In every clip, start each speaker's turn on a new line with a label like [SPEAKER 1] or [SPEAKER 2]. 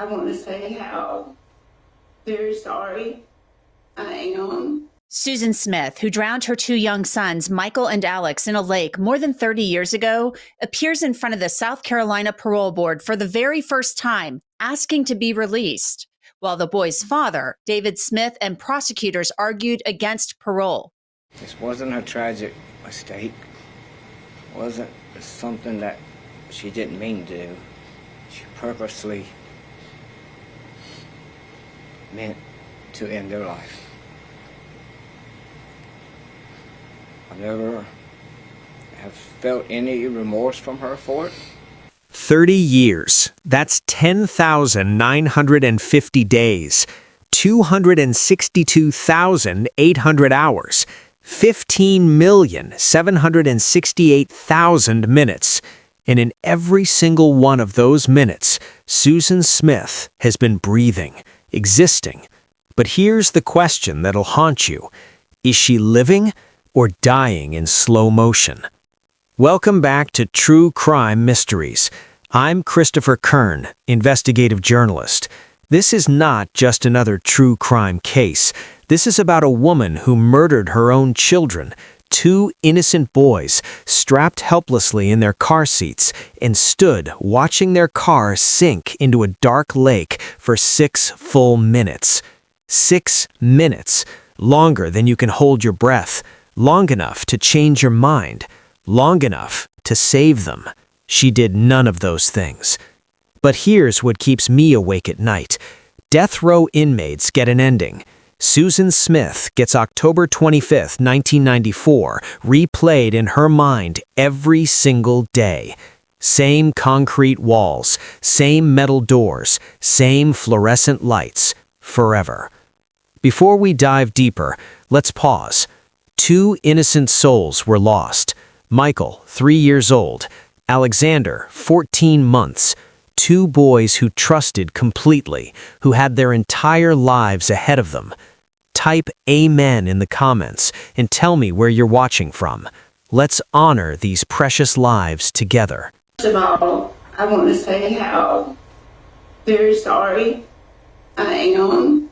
[SPEAKER 1] I want to say how very sorry I am.
[SPEAKER 2] Susan Smith, who drowned her two young sons, Michael and Alex, in a lake more than 30 years ago, appears in front of the South Carolina Parole Board for the very first time, asking to be released, while the boy's father, David Smith, and prosecutors argued against parole.
[SPEAKER 3] This wasn't a tragic mistake. It wasn't something that she didn't mean to do. She purposely meant to end their life. I never have felt any remorse from her for it.
[SPEAKER 4] 30 years. That's 10,950 days. 262,800 hours. 15,768,000 minutes. And in every single one of those minutes, Susan Smith has been breathing, existing. But here's the question that'll haunt you. Is she living or dying in slow motion? Welcome back to True Crime Mysteries. I'm Christopher Kern, investigative journalist. This is not just another true crime case. This is about a woman who murdered her own children, two innocent boys strapped helplessly in their car seats and stood watching their car sink into a dark lake for 6 full minutes. 6 minutes, longer than you can hold your breath. Long enough to change your mind, long enough to save them. She did none of those things. But here's what keeps me awake at night. Death row inmates get an ending. Susan Smith gets October 25th, 1994, replayed in her mind every single day. Same concrete walls, same metal doors, same fluorescent lights, forever. Before we dive deeper, let's pause. 2 innocent souls were lost. Michael, 3 years old. Alexander, 14 months. 2 boys who trusted completely, who had their entire lives ahead of them. Type Amen in the comments and tell me where you're watching from. Let's honor these precious lives together.
[SPEAKER 1] First of all, I want to say how very sorry I am.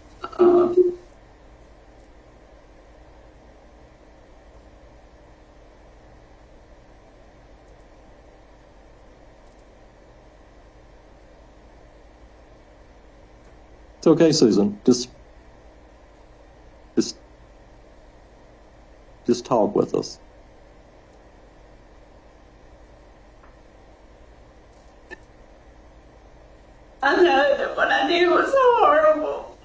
[SPEAKER 5] It's okay, Susan. Just talk with us.
[SPEAKER 1] I know that what I did was horrible.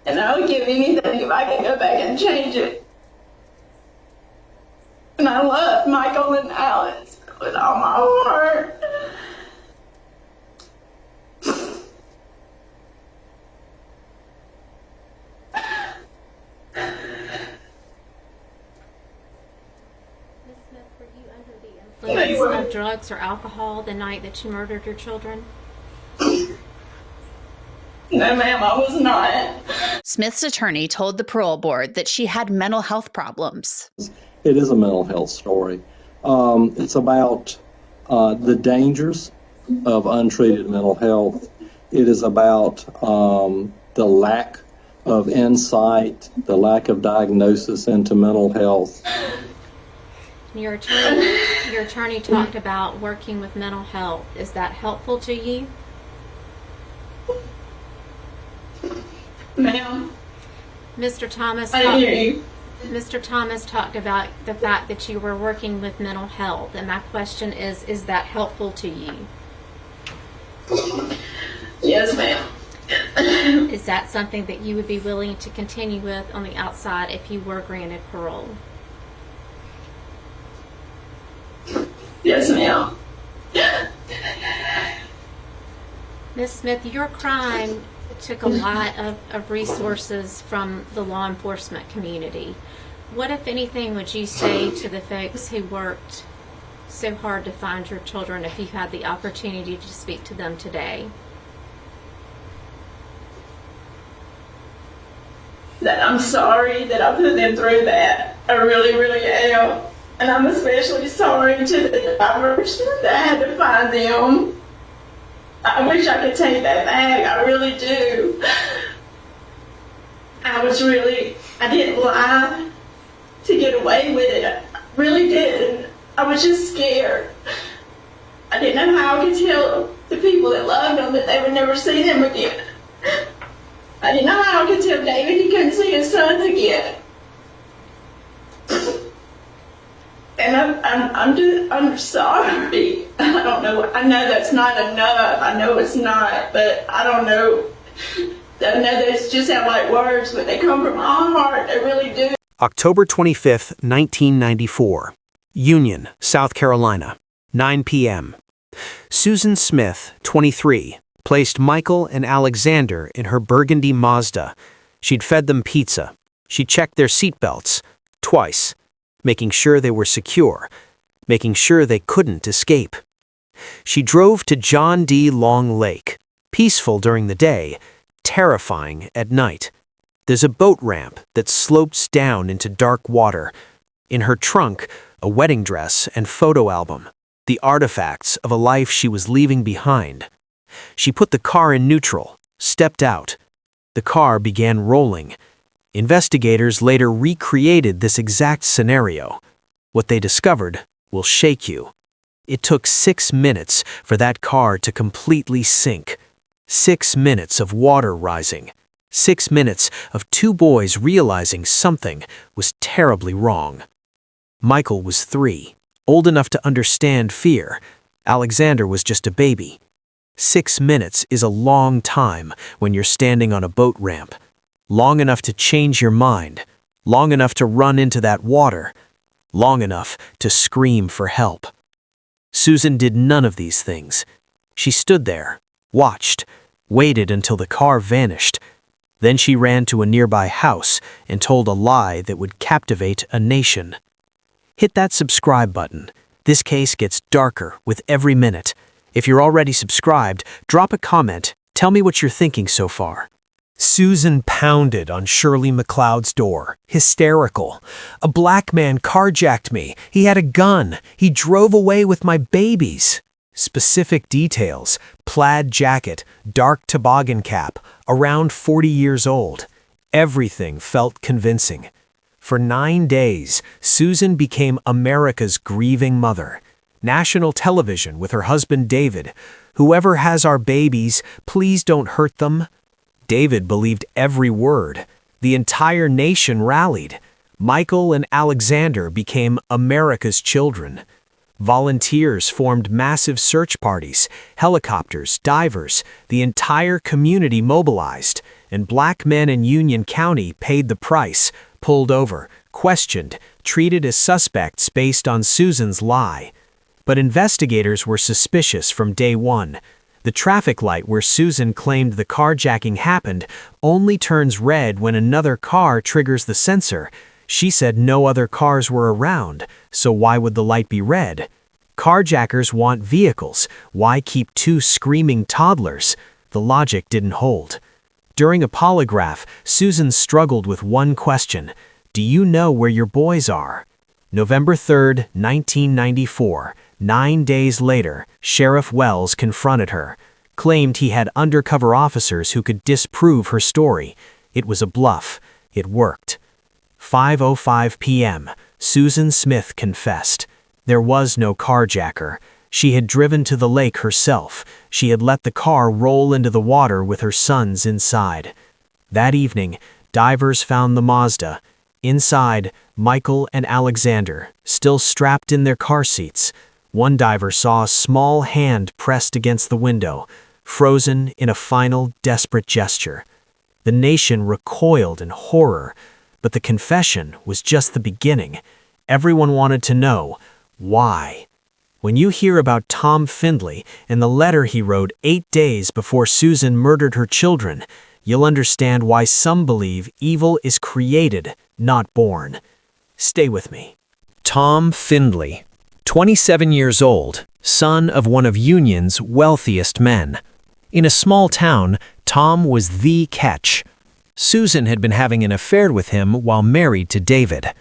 [SPEAKER 1] And I would give anything if I could go back and change it. And I love Michael and Alex with all my heart.
[SPEAKER 6] Influence of drugs or alcohol the night that you murdered your children?
[SPEAKER 1] No, ma'am, I was not.
[SPEAKER 2] Smith's attorney told the parole board that she had mental health problems.
[SPEAKER 5] It is a mental health story. It's about the dangers of untreated mental health. It is about the lack of insight, the lack of diagnosis into mental health.
[SPEAKER 6] Your attorney talked about working with mental health. Is that helpful to you?
[SPEAKER 1] Ma'am,
[SPEAKER 6] Mr. Thomas,
[SPEAKER 1] I hear you.
[SPEAKER 6] Mr. Thomas talked about the fact that you were working with mental health, and my question is that helpful to you?
[SPEAKER 1] Yes, ma'am.
[SPEAKER 6] Is that something that you would be willing to continue with on the outside if you were granted parole?
[SPEAKER 1] Yes, ma'am.
[SPEAKER 6] Ms. Smith, your crime took a lot of resources from the law enforcement community. What, if anything, would you say to the folks who worked so hard to find your children if you had the opportunity to speak to them today?
[SPEAKER 1] that I'm sorry that I put them through that. I really, really am. And I'm especially sorry to the drivers that I had to find them. I wish I could take that back. I really do. I didn't lie to get away with it. I really didn't. I was just scared. I didn't know how I could tell the people that loved them that they would never see them again. I didn't know how I could tell David he couldn't see his son again. And I'm sorry. I don't know. I know that's not enough. I know it's not, but I don't know. I know those just sound like words, but they come from my heart. They really do.
[SPEAKER 4] October 25th, 1994. Union, South Carolina, 9 p.m. Susan Smith, 23, placed Michael and Alexander in her burgundy Mazda. She'd fed them pizza. She checked their seatbelts twice, making sure they were secure, making sure they couldn't escape. She drove to John D. Long Lake, peaceful during the day, terrifying at night. There's a boat ramp that slopes down into dark water. In her trunk, a wedding dress and photo album, the artifacts of a life she was leaving behind. She put the car in neutral, stepped out. The car began rolling. Investigators later recreated this exact scenario. What they discovered will shake you. It took 6 minutes for that car to completely sink. 6 minutes of water rising. 6 minutes of two boys realizing something was terribly wrong. Michael was 3, old enough to understand fear. Alexander was just a baby. 6 minutes is a long time when you're standing on a boat ramp. Long enough to change your mind. Long enough to run into that water. Long enough to scream for help. Susan did none of these things. She stood there, watched, waited until the car vanished. Then she ran to a nearby house and told a lie that would captivate a nation. Hit that subscribe button. This case gets darker with every minute. If you're already subscribed, drop a comment. Tell me what you're thinking so far. Susan pounded on Shirley McLeod's door, hysterical. A black man carjacked me. He had a gun. He drove away with my babies. Specific details: plaid jacket, dark toboggan cap, around 40 years old. Everything felt convincing. For 9 days, Susan became America's grieving mother. National television with her husband David. Whoever has our babies, please don't hurt them. David believed every word. The entire nation rallied. Michael and Alexander became America's children. Volunteers formed massive search parties, helicopters, divers, the entire community mobilized, and black men in Union County paid the price, pulled over, questioned, treated as suspects based on Susan's lie. But investigators were suspicious from day one. The traffic light where Susan claimed the carjacking happened only turns red when another car triggers the sensor. She said no other cars were around, so why would the light be red? Carjackers want vehicles. Why keep 2 screaming toddlers? The logic didn't hold. During a polygraph, Susan struggled with one question. Do you know where your boys are? November 3rd, 1994. 9 days later, Sheriff Wells confronted her, claimed he had undercover officers who could disprove her story. It was a bluff. It worked. 5:05 p.m., Susan Smith confessed. There was no carjacker. She had driven to the lake herself. She had let the car roll into the water with her sons inside. That evening, divers found the Mazda. Inside, Michael and Alexander, still strapped in their car seats. One diver saw a small hand pressed against the window, frozen in a final, desperate gesture. The nation recoiled in horror, but the confession was just the beginning. Everyone wanted to know, why? When you hear about Tom Findlay and the letter he wrote 8 days before Susan murdered her children, you'll understand why some believe evil is created, not born. Stay with me. Tom Findlay, 27 years old, son of one of Union's wealthiest men. In a small town, Tom was the catch. Susan had been having an affair with him while married to David.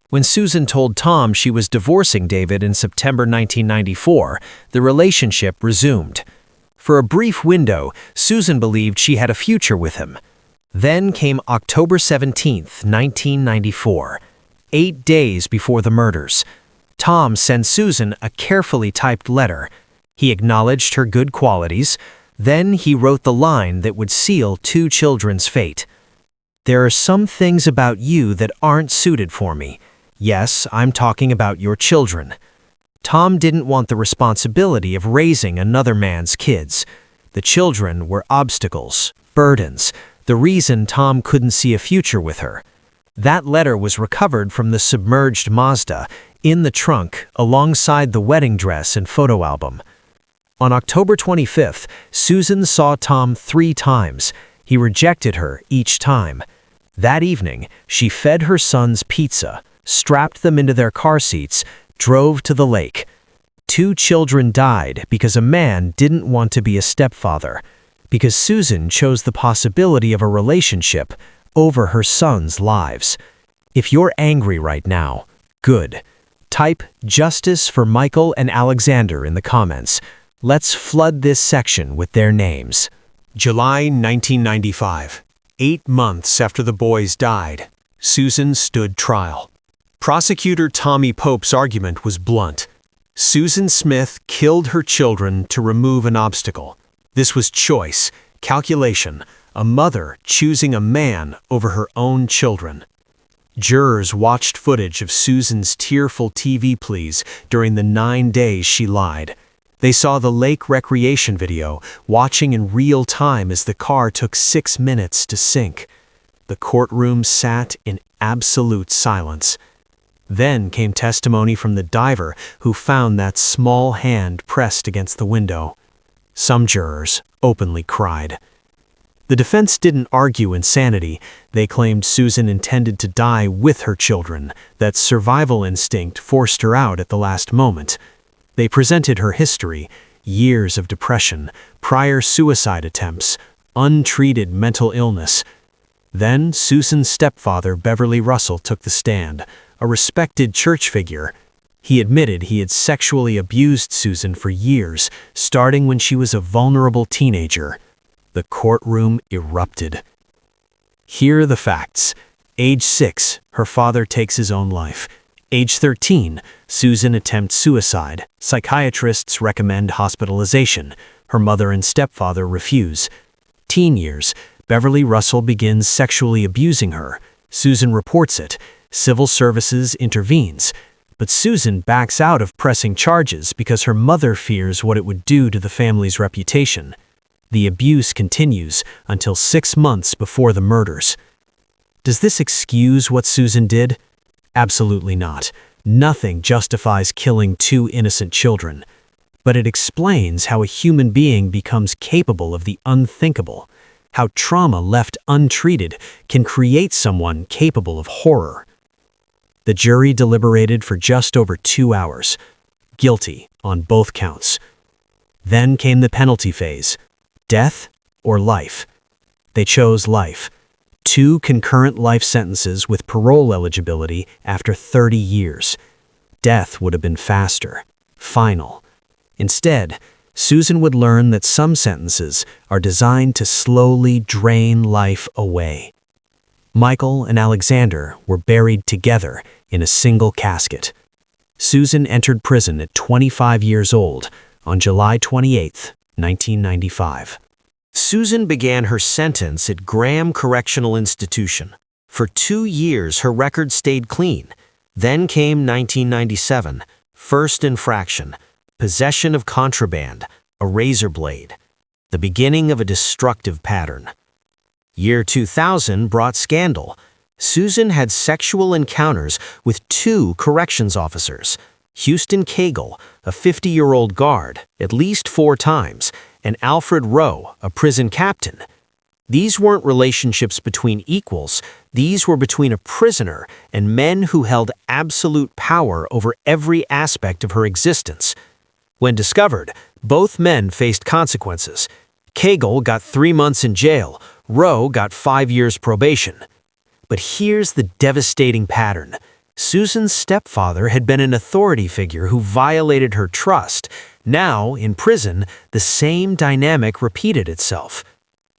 [SPEAKER 4] When Susan told Tom she was divorcing David in September 1994, the relationship resumed. For a brief window, Susan believed she had a future with him. Then came October 17, 1994, 8 days before the murders. Tom sent Susan a carefully typed letter. He acknowledged her good qualities. Then he wrote the line that would seal 2 children's fate. "There are some things about you that aren't suited for me. Yes, I'm talking about your children." Tom didn't want the responsibility of raising another man's kids. The children were obstacles, burdens, the reason Tom couldn't see a future with her. That letter was recovered from the submerged Mazda in the trunk alongside the wedding dress and photo album. On October 25th, Susan saw Tom 3 times. He rejected her each time. That evening, she fed her sons pizza, strapped them into their car seats, drove to the lake. 2 children died because a man didn't want to be a stepfather, because Susan chose the possibility of a relationship over her sons' lives. If you're angry right now, good. Type "Justice for Michael and Alexander" in the comments. Let's flood this section with their names. July 1995. 8 months after the boys died, Susan stood trial. Prosecutor Tommy Pope's argument was blunt. Susan Smith killed her children to remove an obstacle. This was choice, calculation, a mother choosing a man over her own children. Jurors watched footage of Susan's tearful TV pleas during the 9 days she lied. They saw the lake recreation video, watching in real time as the car took 6 minutes to sink. The courtroom sat in absolute silence. Then came testimony from the diver who found that small hand pressed against the window. Some jurors openly cried. The defense didn't argue insanity. They claimed Susan intended to die with her children, that survival instinct forced her out at the last moment. They presented her history, years of depression, prior suicide attempts, untreated mental illness. Then Susan's stepfather, Beverly Russell, took the stand, a respected church figure. He admitted he had sexually abused Susan for years, starting when she was a vulnerable teenager. The courtroom erupted. Here are the facts. Age 6, her father takes his own life. Age 13, Susan attempts suicide. Psychiatrists recommend hospitalization. Her mother and stepfather refuse. Teen years, Beverly Russell begins sexually abusing her. Susan reports it. Civil Services intervenes. But Susan backs out of pressing charges because her mother fears what it would do to the family's reputation. The abuse continues until 6 months before the murders. Does this excuse what Susan did? Absolutely not. Nothing justifies killing 2 innocent children. But it explains how a human being becomes capable of the unthinkable, how trauma left untreated can create someone capable of horror. The jury deliberated for just over 2 hours. Guilty on both counts. Then came the penalty phase. Death or life? They chose life. 2 concurrent life sentences with parole eligibility after 30 years. Death would have been faster, final. Instead, Susan would learn that some sentences are designed to slowly drain life away. Michael and Alexander were buried together in a single casket. Susan entered prison at 25 years old on July 28, 1995. Susan began her sentence at Graham Correctional Institution. For 2 years, her record stayed clean. Then came 1997, first infraction, possession of contraband, a razor blade, the beginning of a destructive pattern. Year 2000 brought scandal. Susan had sexual encounters with 2 corrections officers, Houston Cagle, a 50-year-old guard, at least 4 times, and Alfred Rowe, a prison captain. These weren't relationships between equals. These were between a prisoner and men who held absolute power over every aspect of her existence. When discovered, both men faced consequences. Cagle got 3 months in jail. Roe got 5 years probation. But here's the devastating pattern. Susan's stepfather had been an authority figure who violated her trust. Now, in prison, the same dynamic repeated itself.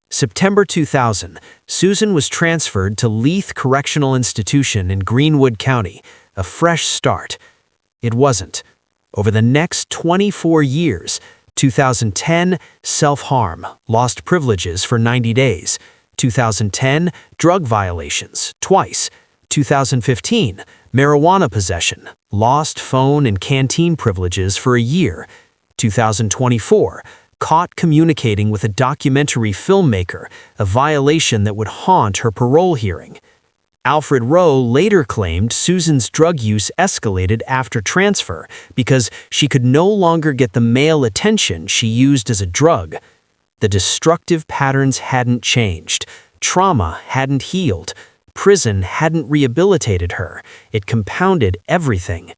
[SPEAKER 4] September 2000, Susan was transferred to Leith Correctional Institution in Greenwood County, a fresh start. It wasn't. Over the next 24 years, 2010, self-harm, lost privileges for 90 days. 2010, drug violations, twice. 2015, marijuana possession, lost phone and canteen privileges for a year. 2024, caught communicating with a documentary filmmaker, a violation that would haunt her parole hearing. Alfred Roe later claimed Susan's drug use escalated after transfer because she could no longer get the male attention she used as a drug. The destructive patterns hadn't changed. Trauma hadn't healed. Prison hadn't rehabilitated her. It compounded everything.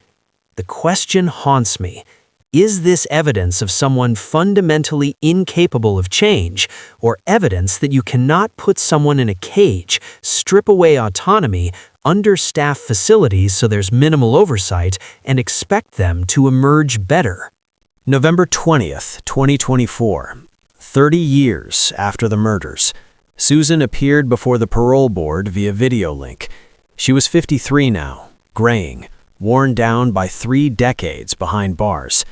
[SPEAKER 4] The question haunts me. Is this evidence of someone fundamentally incapable of change, or evidence that you cannot put someone in a cage, strip away autonomy, understaff facilities so there's minimal oversight, and expect them to emerge better? November 20th, 2024. 30 years after the murders, Susan appeared before the parole board via video link. She was 53 now, graying, worn down by 3 decades behind bars.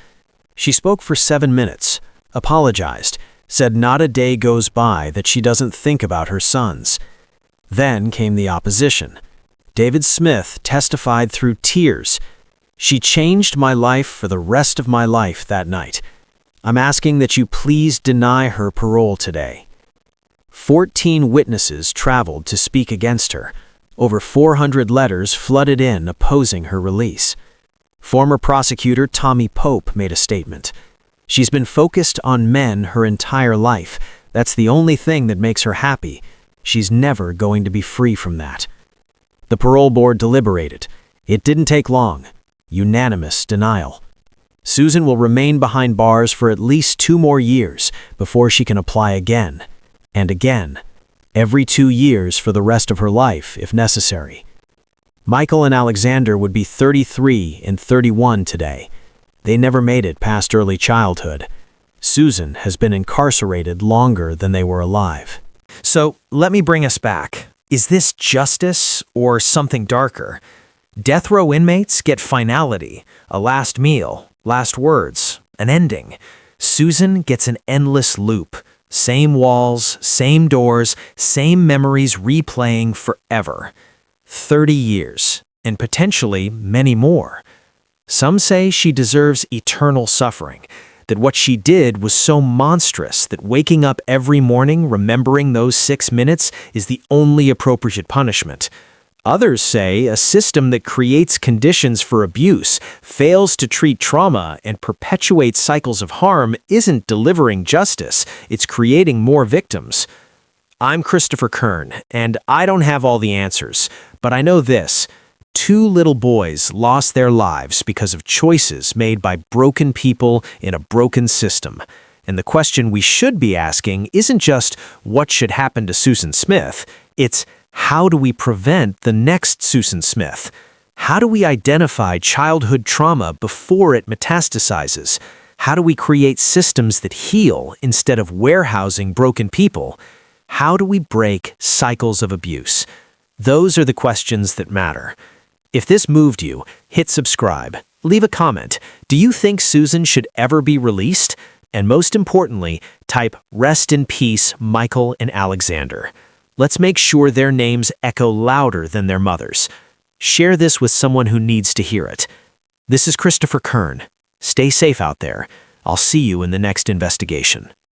[SPEAKER 4] She spoke for 7 minutes, apologized, said not a day goes by that she doesn't think about her sons. Then came the opposition. David Smith testified through tears. She changed my life for the rest of my life that night. I'm asking that you please deny her parole today. 14 witnesses traveled to speak against her. Over 400 letters flooded in opposing her release. Former prosecutor Tommy Pope made a statement. She's been focused on men her entire life. That's the only thing that makes her happy. She's never going to be free from that. The parole board deliberated. It didn't take long. Unanimous denial. Susan will remain behind bars for at least 2 more years before she can apply again. And again. Every 2 years for the rest of her life, if necessary. Michael and Alexander would be 33 and 31 today. They never made it past early childhood. Susan has been incarcerated longer than they were alive. So, let me bring us back. Is this justice or something darker? Death row inmates get finality, a last meal, last words, an ending. Susan gets an endless loop. Same walls, same doors, same memories replaying forever. 30 years, and potentially many more. Some say she deserves eternal suffering, that what she did was so monstrous that waking up every morning remembering those 6 minutes is the only appropriate punishment. Others say a system that creates conditions for abuse, fails to treat trauma, and perpetuates cycles of harm isn't delivering justice, it's creating more victims. I'm Christopher Kern, and I don't have all the answers, but I know this. 2 little boys lost their lives because of choices made by broken people in a broken system. And the question we should be asking isn't just what should happen to Susan Smith, it's how do we prevent the next Susan Smith? How do we identify childhood trauma before it metastasizes? How do we create systems that heal instead of warehousing broken people? How do we break cycles of abuse? Those are the questions that matter. If this moved you, hit subscribe. Leave a comment. Do you think Susan should ever be released? And most importantly, type "Rest in peace, Michael and Alexander." Let's make sure their names echo louder than their mothers. Share this with someone who needs to hear it. This is Christopher Kern. Stay safe out there. I'll see you in the next investigation.